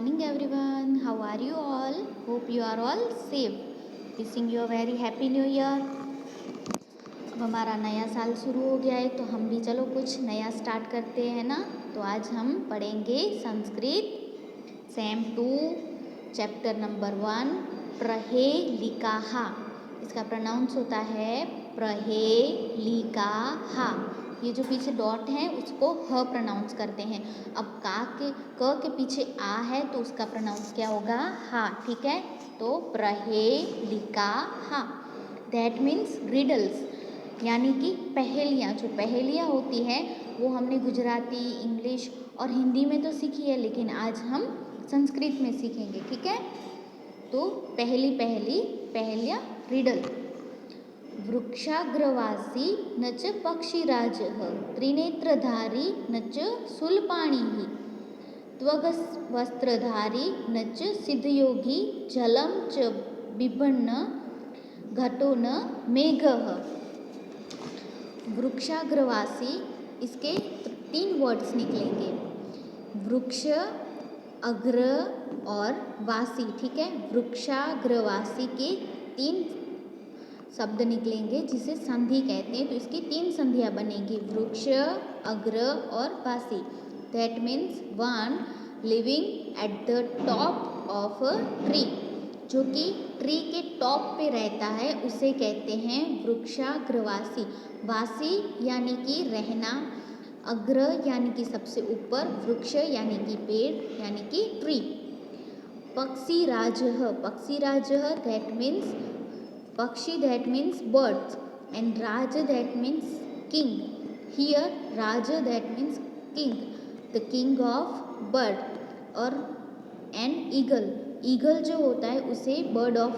Morning everyone, how are you all? Hope you are all safe. Wishing you a very happy new year. अब हमारा नया साल शुरू हो गया है तो हम भी चलो कुछ नया स्टार्ट करते हैं ना। तो आज हम पढ़ेंगे संस्कृत सेम 2 चैप्टर नंबर 1 प्रहेलिकाहा। इसका प्रोनाउंस होता है प्रहेलिकाहा। ये जो पीछे डॉट है उसको ह प्रोनाउंस करते हैं। अब क के पीछे आ है तो उसका प्रोनाउंस क्या होगा? हा। ठीक है, तो प्रहेलिकाहा दैट मीन्स रिडल्स, यानी कि पहेलियाँ। जो पहेलियाँ होती हैं वो हमने गुजराती, इंग्लिश और हिंदी में तो सीखी है, लेकिन आज हम संस्कृत में सीखेंगे। ठीक है, तो पहली पहेलियाँ रिडल। वृक्षाग्रवासी न च पक्षिराजः त्रिनेत्रधारी न च शूलपाणिः त्वग्वस्त्रधारी न च सिद्धयोगी जलं च बिभन्न घटो न मेघः। वृक्षाग्रवासी, इसके 3 वर्ड्स निकलेंगे, वृक्ष, अग्र और वासी। ठीक है, वृक्षाग्रवासी के 3 शब्द निकलेंगे जिसे संधि कहते हैं। तो इसकी 3 संधियाँ बनेगी, वृक्ष, अग्र और वासी। That means 1 living at the top of a tree, जो कि ट्री के टॉप पे रहता है उसे कहते हैं वृक्षाग्रवासी। वासी यानी कि रहना, अग्र यानी कि सबसे ऊपर, वृक्ष यानी कि पेड़ यानी कि ट्री। पक्षिराजः, पक्षिराजः that means Pakshi, that means birds, and Raja, that means king. Here Raja, that means king, the king of bird, और an eagle, eagle जो होता है उसे bird of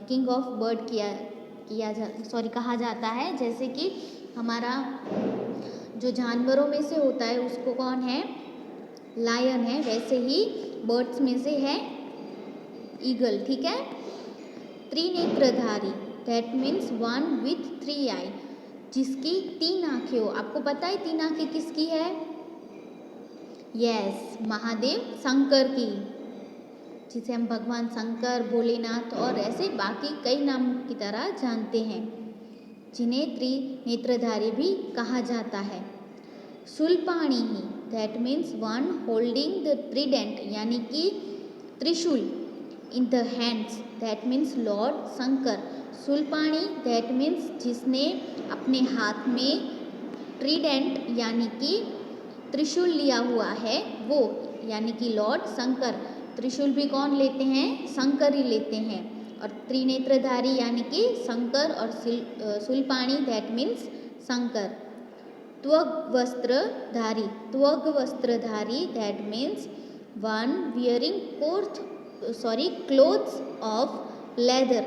king of bird कहा जाता है। जैसे कि हमारा जो जानवरों में से होता है उसको कौन है? लायन है। वैसे ही बर्ड्स में से है ईगल। ठीक है, त्रिनेत्रधारी दैट मीन्स 1 with 3 आई, जिसकी 3 आँखें हो। आपको पता है 3 आँखें किसकी है? यस, महादेव शंकर की, जिसे हम भगवान शंकर, भोलेनाथ और ऐसे बाकी कई नाम की तरह जानते हैं, जिन्हें त्रिनेत्रधारी भी कहा जाता है। शूलपाणिः that means 1 holding the trident, यानी कि त्रिशूल, in the hands, that means Lord Shankar. शूलपाणी दैट मीन्स जिसने अपने हाथ में ट्रीडेंट यानी कि त्रिशूल लिया हुआ है वो, यानी कि लॉर्ड शंकर। त्रिशूल भी कौन लेते हैं? शंकर ही लेते हैं। और त्रिनेत्रधारी यानी कि शंकर, और शूलपाणी दैट मीन्स शंकर। त्वग्वस्त्रधारी, त्वग्वस्त्रधारी that means 1 wearing clothes of leather,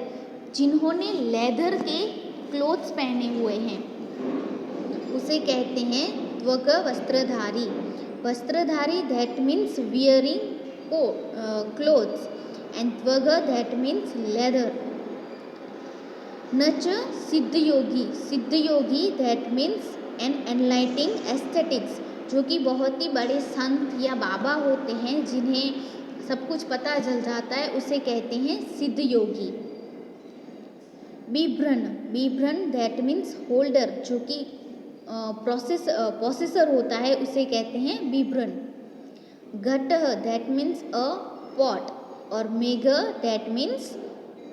जिन्होंने लेदर के क्लोथ्स पहने हुए हैं उसे कहते हैं त्वग्वस्त्रधारी। वस्त्रधारी that means wearing clothes, and त्वग दैट मीन्स लेदर। न च सिद्धयोगी, सिद्धयोगी that means an enlightening aesthetics, जो कि बहुत ही बड़े संत या बाबा होते हैं जिन्हें सब कुछ पता चल जाता है, उसे कहते हैं सिद्ध योगी। बिभ्रन, बिभ्रन दैट मीन्स होल्डर, जो कि प्रोसेसर होता है उसे कहते हैं बिभ्रन। घट दैट मीन्स अ पॉट, और मेघ दैट मीन्स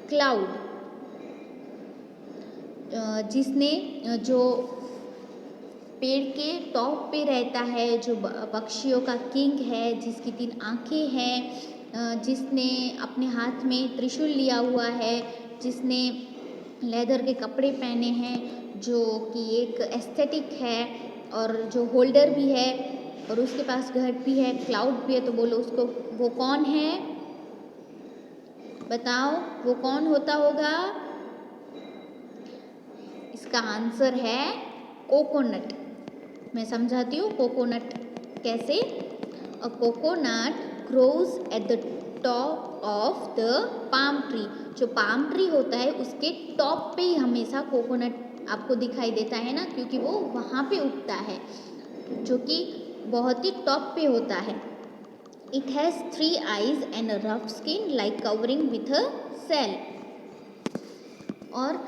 क्लाउड, जिसने जो पेड़ के टॉप पे रहता है, जो पक्षियों का किंग है, जिसकी 3 आँखें हैं, जिसने अपने हाथ में त्रिशूल लिया हुआ है, जिसने लेदर के कपड़े पहने हैं, जो कि एक एस्थेटिक है, और जो होल्डर भी है, और उसके पास घट भी है, क्लाउड भी है। तो बोलो उसको, वो कौन है? बताओ वो कौन होता होगा? इसका आंसर है कोकोनट। मैं समझाती हूँ कोकोनट कैसे। A coconut grows at the top of the palm tree, जो पाम ट्री होता है उसके टॉप पे ही हमेशा कोकोनट आपको दिखाई देता है ना, क्योंकि वो वहाँ पे उगता है, जो कि बहुत ही टॉप पे होता है। It has 3 eyes and a rough skin like covering with a shell. और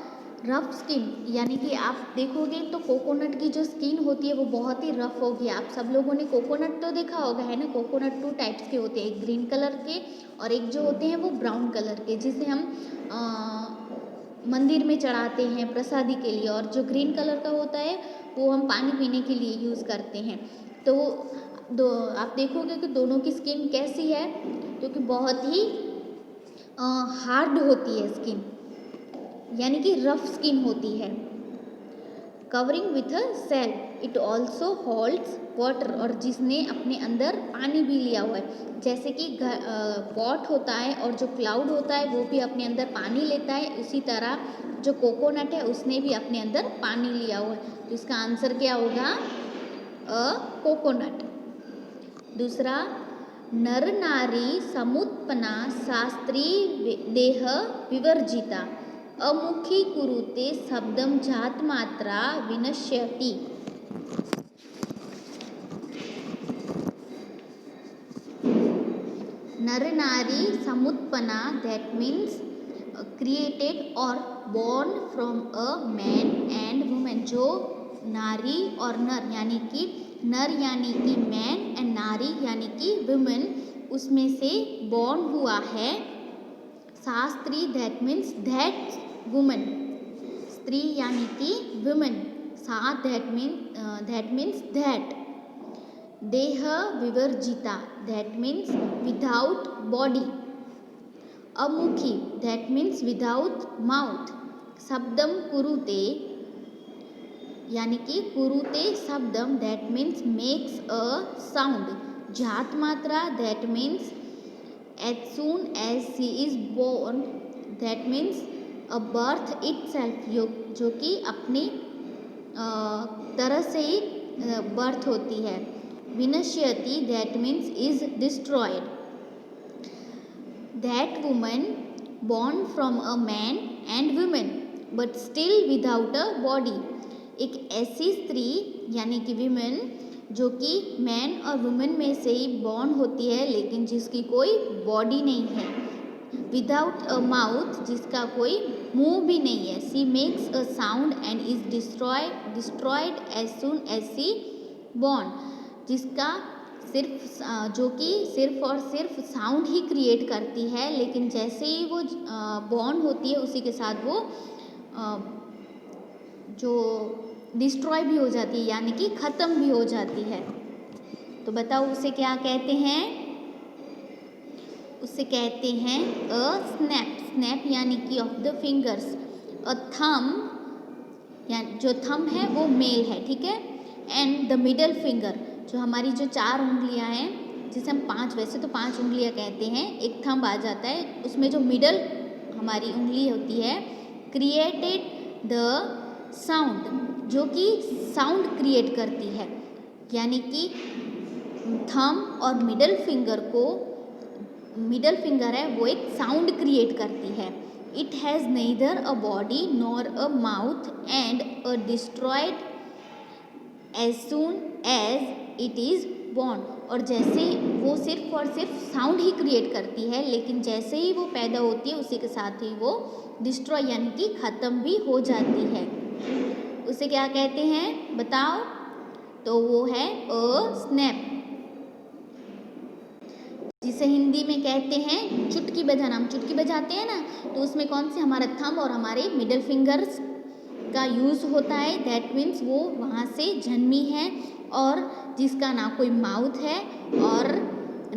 रफ स्किन यानी कि आप देखोगे तो कोकोनट की जो स्किन होती है वो बहुत ही रफ होगी। आप सब लोगों ने कोकोनट तो देखा होगा, है ना। कोकोनट 2 टाइप्स के होते हैं, एक ग्रीन कलर के और एक जो होते हैं वो ब्राउन कलर के, जिसे हम मंदिर में चढ़ाते हैं प्रसादी के लिए। और जो ग्रीन कलर का होता है वो हम पानी पीने के लिए यूज़ करते हैं। तो आप देखोगे कि दोनों की स्किन कैसी है, क्योंकि बहुत ही हार्ड होती है स्किन, यानी कि रफ स्किन होती है। Covering with a cell, it also holds water, और जिसने अपने अंदर पानी भी लिया हुआ है। जैसे कि पॉट होता है और जो क्लाउड होता है वो भी अपने अंदर पानी लेता है, उसी तरह जो कोकोनट है उसने भी अपने अंदर पानी लिया हुआ है। तो इसका आंसर क्या होगा? कोकोनट। दूसरा, नर नारी समुत्पन्ना शास्त्री देह विवर्जिता अमुखी कुरुते शब्दम जात मात्रा विनश्यति। नर नारी समुत्पन्ना, दैट मीन्स क्रिएटेड और born from a man and women. जो नारी और नर यानी कि नर यानी कि मैन एंड नारी यानी कि वुमेन, उसमें से बॉर्न हुआ है। शास्त्री, दैट मीन्स दैट वुमेन। स्त्री यानी कि वुमेन। सा, दैट मीन्स दैट। देह विवर्जिता, दैट मीन्स विदाउट बॉडी। अमुखी, दैट मीन्स विदाउट माउथ। शब्दम कुरुते, यानी कि कुरुते शब्दम, that means makes a sound. जात मात्रा, that means as soon as she is born, that means a birth itself, जो कि अपनी तरह से ही बर्थ होती है। विनश्यति, that means is destroyed. That woman born from a man and woman but still without a body, एक ऐसी स्त्री यानी कि विमेन जो कि मैन और वुमेन में से ही बॉर्न होती है लेकिन जिसकी कोई बॉडी नहीं है। विदाउट अ माउथ, जिसका कोई मुंह भी नहीं है। She makes a sound and is destroyed as soon as she born, जिसका जो कि सिर्फ और सिर्फ साउंड ही क्रिएट करती है, लेकिन जैसे ही वो बॉर्न होती है उसी के साथ वो जो डिस्ट्रॉय भी हो जाती है, यानी कि ख़त्म भी हो जाती है। तो बताओ उसे क्या कहते हैं? उसे कहते हैं अ स्नैप। स्नैप यानी कि ऑफ द फिंगर्स। अ थम, यानी जो थम है वो मेल है, ठीक है। एंड द मिडल फिंगर, जो हमारी जो 4 उंगलियां हैं, जिसे हम 5, वैसे तो 5 उंगलियां कहते हैं, एक थंब आ जाता है, उसमें जो मिडल हमारी उंगली होती है, क्रिएटेड द साउंड, जो कि साउंड क्रिएट करती है। यानी कि थंब और मिडल फिंगर है वो एक साउंड क्रिएट करती है। It has neither a body nor a mouth and a destroyed as soon as it is born, और जैसे वो सिर्फ और सिर्फ साउंड ही क्रिएट करती है, लेकिन जैसे ही वो पैदा होती है उसी के साथ ही वो डिस्ट्रॉय यानी कि ख़त्म भी हो जाती है। उसे क्या कहते हैं बताओ? तो वो है अ स्नैप, जिसे हिंदी में कहते हैं चुटकी बजाना। हम चुटकी बजाते हैं ना, तो उसमें कौन से हमारा थंब और हमारे मिडल फिंगर्स का यूज़ होता है। दैट मीन्स वो वहाँ से जन्मी है और जिसका ना कोई माउथ है और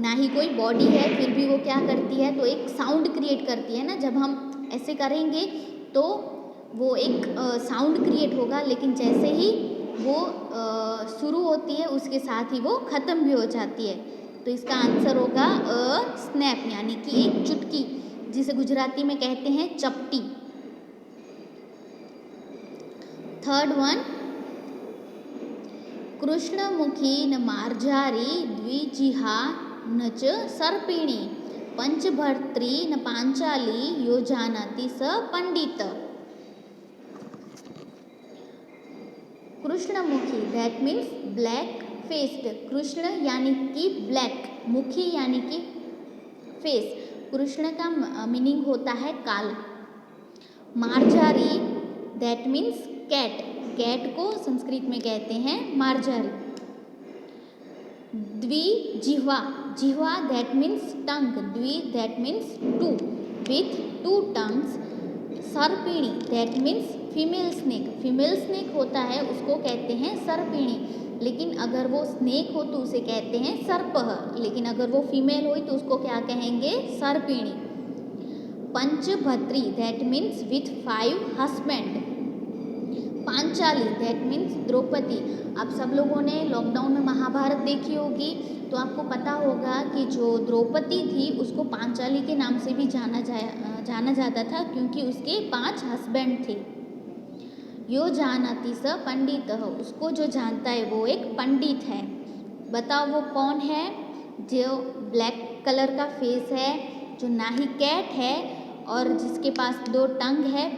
ना ही कोई बॉडी है, फिर भी वो क्या करती है, तो एक साउंड क्रिएट करती है ना। जब हम ऐसे करेंगे तो वो एक साउंड क्रिएट होगा, लेकिन जैसे ही वो शुरू होती है उसके साथ ही वो ख़त्म भी हो जाती है। तो इसका आंसर होगा अ स्नैप, यानी कि एक चुटकी, जिसे गुजराती में कहते हैं चपटी। थर्ड वन, कृष्णमुखी न मार्जारी द्विजिहा न च सर्पिणी पंचभर्त्री न पांचाली यो जानति स पंडित। कृष्णमुखी, दैट मीन्स ब्लैक फेस्ड, कृष्ण यानी कि ब्लैक, मुखी यानी कि फेस, कृष्ण का मीनिंग होता है काला। मार्जारी दैट मीन्स कैट, कैट को संस्कृत में कहते हैं मार्जारी। द्विजिह्वा, जिह्वा दैट मीन्स टंग, द्वि that means two, with two tongues. सर्पिणी that means female snake, female snake होता है उसको कहते हैं सर्पिणी, लेकिन अगर वो स्नेक हो तो उसे कहते हैं सर्पः, लेकिन अगर वो फीमेल हो तो उसको क्या कहेंगे, सर्पिणी। पंचभद्री that means with 5 husband. Panchali that means Draupadi. आप सब लोगों ने लॉकडाउन में महाभारत देखी होगी, तो आपको पता होगा कि जो द्रौपदी थी उसको पांचाली के नाम से भी जाना जाता था, क्योंकि उसके 5 हस्बैंड थे। यो जानाति स पंडितः, उसको जो जानता है वो एक पंडित है। बताओ वो कौन है, जो ब्लैक कलर का फेस है, जो ना ही कैट है और जिसके पास 2 टंग है,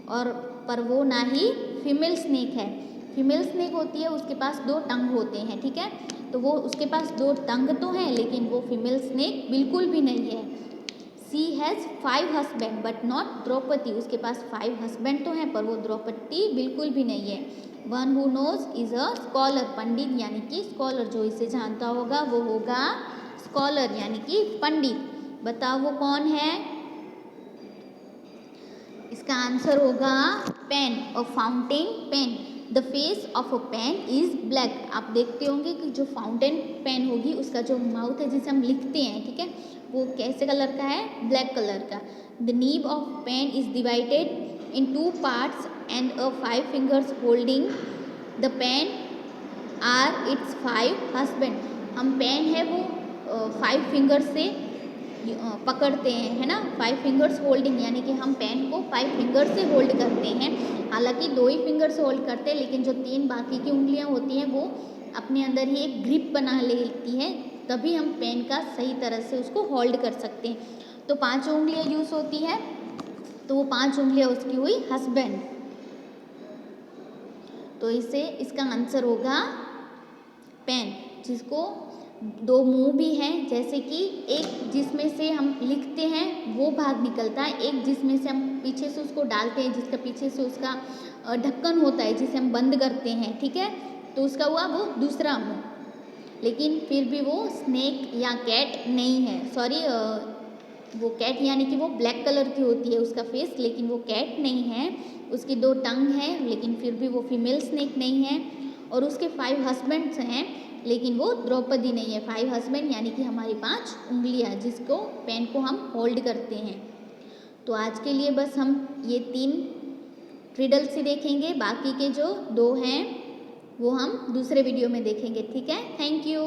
और पर वो ना ही फीमेल स्नेक है। फीमेल स्नेक होती है उसके पास 2 टंग होते हैं, ठीक है, तो वो उसके पास 2 टंग तो हैं लेकिन वो फीमेल स्नेक बिल्कुल भी नहीं है। She has 5 husband but not Draupadi, उसके पास 5 हस्बैंड तो हैं पर वो द्रौपदी बिल्कुल भी नहीं है। One who knows is a scholar, pandit यानी कि स्कॉलर, जो इसे जानता होगा वो होगा स्कॉलर यानी कि पंडित। बताओ वो कौन है, इसका आंसर होगा pen, a fountain pen. The face of a pen is black. आप देखते होंगे कि जो फाउंटेन पेन होगी उसका जो माउथ है जिसे हम लिखते हैं, ठीक है, वो कैसे कलर का है, ब्लैक कलर का। The nib of pen is divided in 2 parts and a 5 fingers holding the pen are its 5 husband. हम पेन है वो 5 फिंगर से पकड़ते हैं, है ना, 5 फिंगर्स होल्डिंग, यानी कि हम पेन को 5 फिंगर से होल्ड करते हैं। हालांकि 2 ही फिंगर से होल्ड करते हैं, लेकिन जो 3 बाकी की उंगलियां होती हैं वो अपने अंदर ही एक ग्रिप बना लेती हैं, तभी हम पेन का सही तरह से उसको होल्ड कर सकते हैं। तो 5 उंगलियां यूज़ होती है, तो वो 5 उंगलियां उसकी हुई हस्बैंड। तो इसे इसका आंसर होगा पेन, जिसको 2 मुंह भी हैं, जैसे कि एक जिसमें से हम लिखते हैं वो भाग निकलता है, एक जिसमें से हम पीछे से उसको डालते हैं, जिसका पीछे से उसका ढक्कन होता है जिसे हम बंद करते हैं, ठीक है, तो उसका हुआ वो दूसरा मुंह। लेकिन फिर भी वो स्नेक या कैट नहीं है, सॉरी, वो कैट यानी कि वो ब्लैक कलर की होती है उसका फेस, लेकिन वो कैट नहीं है। उसकी 2 टंग हैं लेकिन फिर भी वो फीमेल स्नेक नहीं है, और उसके 5 हस्बैंड्स हैं लेकिन वो द्रौपदी नहीं है। 5 हस्बैंड यानी कि हमारी 5 उंगलियां जिसको पेन को हम होल्ड करते हैं। तो आज के लिए बस हम ये 3 रिडल्स ही देखेंगे, बाकी के जो 2 हैं वो हम दूसरे वीडियो में देखेंगे, ठीक है। Thank you.